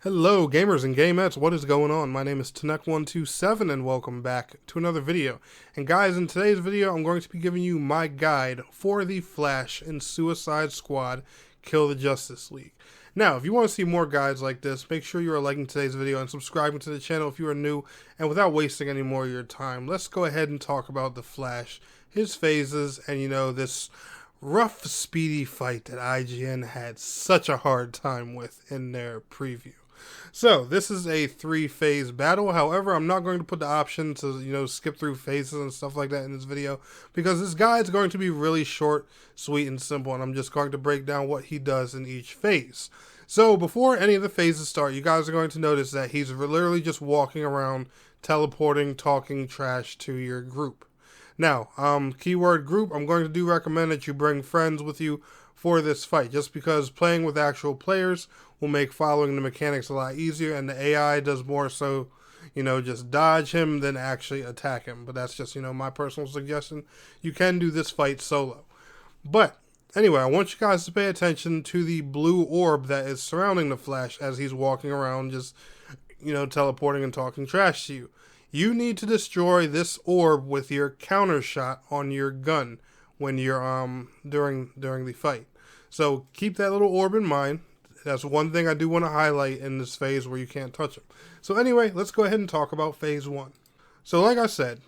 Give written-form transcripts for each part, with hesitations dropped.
Hello gamers and gamettes, what is going on? My name is Tanek127 and welcome back to another video. And guys, in today's video I'm going to be giving you my guide for the Flash in Suicide Squad Kill the Justice League. Now, if you want to see more guides like this, make sure you are liking today's video and subscribing to the channel if you are new. And without wasting any more of your time, let's go ahead and talk about the Flash, his phases, and this rough, speedy fight that IGN had such a hard time with in their preview. So, this is a 3-phase battle. However, I'm not going to put the option to, skip through phases and stuff like that in this video, because this guide is going to be really short, sweet, and simple, and I'm just going to break down what he does in each phase. So, before any of the phases start, you guys are going to notice that he's literally just walking around, teleporting, talking trash to your group. Now, keyword group, I'm going to recommend that you bring friends with you for this fight, just because playing with actual players will make following the mechanics a lot easier, and the AI does more so, just dodge him than actually attack him. But that's just, my personal suggestion. You can do this fight solo. But anyway, I want you guys to pay attention to the blue orb that is surrounding the Flash as he's walking around just, teleporting and talking trash to you. You need to destroy this orb with your counter shot on your gun when you're during the fight. So keep that little orb in mind. That's one thing I do want to highlight in this phase where you can't touch him. So anyway, let's go ahead and talk about phase 1. So like I said,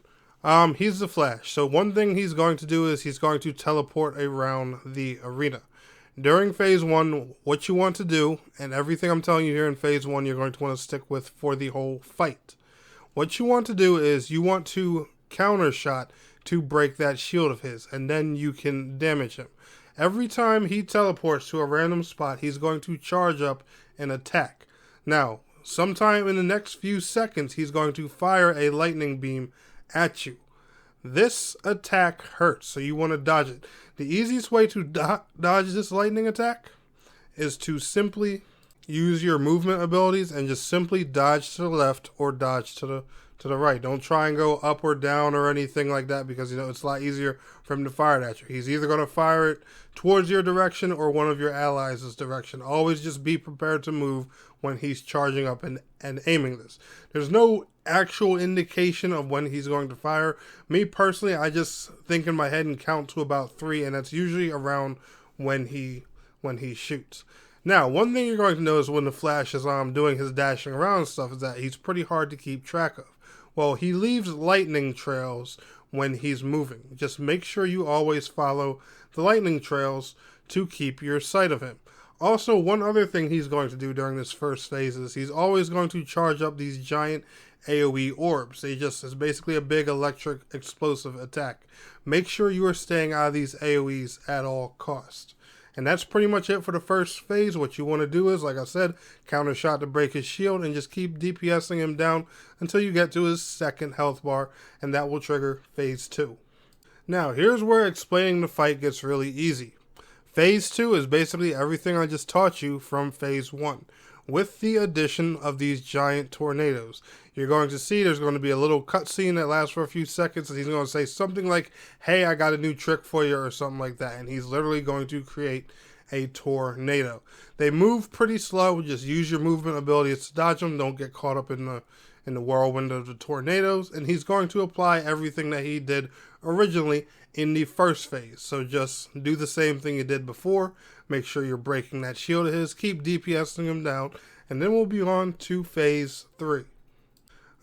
he's the Flash. So one thing he's going to do is he's going to teleport around the arena. During phase 1, what you want to do, and everything I'm telling you here in phase 1, you're going to want to stick with for the whole fight. What you want to do is you want to counter shot to break that shield of his, and then you can damage him. Every time he teleports to a random spot, he's going to charge up and attack. Now, sometime in the next few seconds, he's going to fire a lightning beam at you. This attack hurts, so you want to dodge it. The easiest way to dodge this lightning attack is to simply use your movement abilities and just simply dodge to the left or dodge to the right. Don't try and go up or down or anything like that, because it's a lot easier for him to fire it at you. He's either going to fire it towards your direction or one of your allies' direction. Always just be prepared to move when he's charging up and aiming this. There's no actual indication of when he's going to fire. Me personally, I just think in my head and count to about 3, and that's usually around when he shoots. Now, one thing you're going to notice when the Flash is doing his dashing around and stuff is that he's pretty hard to keep track of. Well, he leaves lightning trails when he's moving. Just make sure you always follow the lightning trails to keep your sight of him. Also, one other thing he's going to do during this first phase is he's always going to charge up these giant AoE orbs. It's basically a big electric explosive attack. Make sure you are staying out of these AoEs at all costs. And that's pretty much it for the first phase. What you want to do is, like I said, counter shot to break his shield and just keep DPSing him down until you get to his second health bar, and that will trigger phase 2. Now, here's where explaining the fight gets really easy. Phase 2 is basically everything I just taught you from phase 1, with the addition of these giant tornadoes. You're going to see there's going to be a little cutscene that lasts for a few seconds, and he's going to say something like, "Hey, I got a new trick for you," or something like that, and he's literally going to create a tornado. They move pretty slow. Just use your movement abilities to dodge them. Don't get caught up in the whirlwind of the tornadoes, and he's going to apply everything that he did originally in the first phase. So just do the same thing you did before. Make sure you're breaking that shield of his, keep DPSing him down, and then we'll be on to phase 3.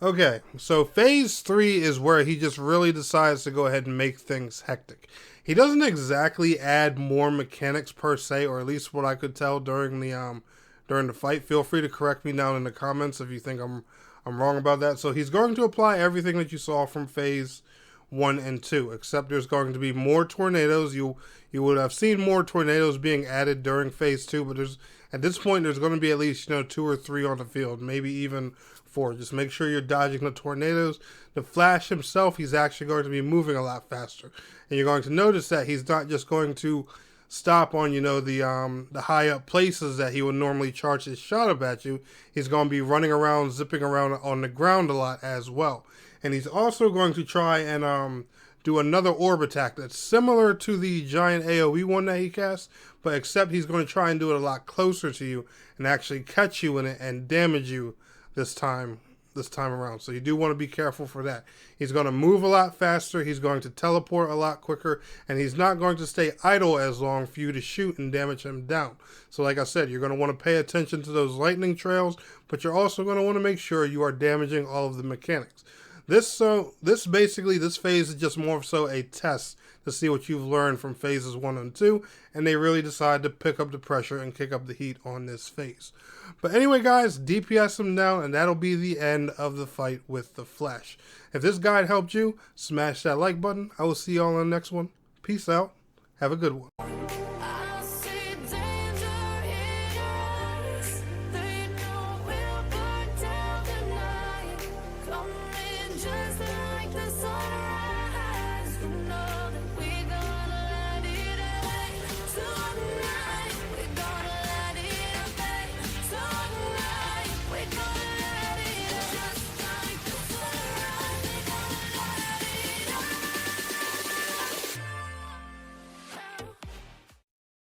Okay, so phase 3 is where he just really decides to go ahead and make things hectic. He doesn't exactly add more mechanics per se, or at least what I could tell during the fight. Feel free to correct me down in the comments if you think I'm wrong about that. So he's going to apply everything that you saw from phase 1 and 2, except there's going to be more tornadoes. You would have seen more tornadoes being added during phase 2, but at this point there's going to be at least 2 or 3 on the field, maybe even 4. Just make sure you're dodging the tornadoes. The Flash himself, he's actually going to be moving a lot faster, and you're going to notice that he's not just going to stop on the high up places that he would normally charge his shot up at you. He's going to be running around, zipping around on the ground a lot as well. And he's also going to try and do another orb attack that's similar to the giant AoE one that he casts, but except he's going to try and do it a lot closer to you and actually catch you in it and damage you this time around. So you do want to be careful for that. He's going to move a lot faster, he's going to teleport a lot quicker, and he's not going to stay idle as long for you to shoot and damage him down. So like I said, you're going to want to pay attention to those lightning trails, but you're also going to want to make sure you are damaging all of the mechanics. This phase is just more so a test to see what you've learned from phases 1 and 2, and they really decide to pick up the pressure and kick up the heat on this phase. But anyway, guys, DPS him down, and that'll be the end of the fight with the Flash. If this guide helped you, smash that like button. I will see you all on the next one. Peace out. Have a good one.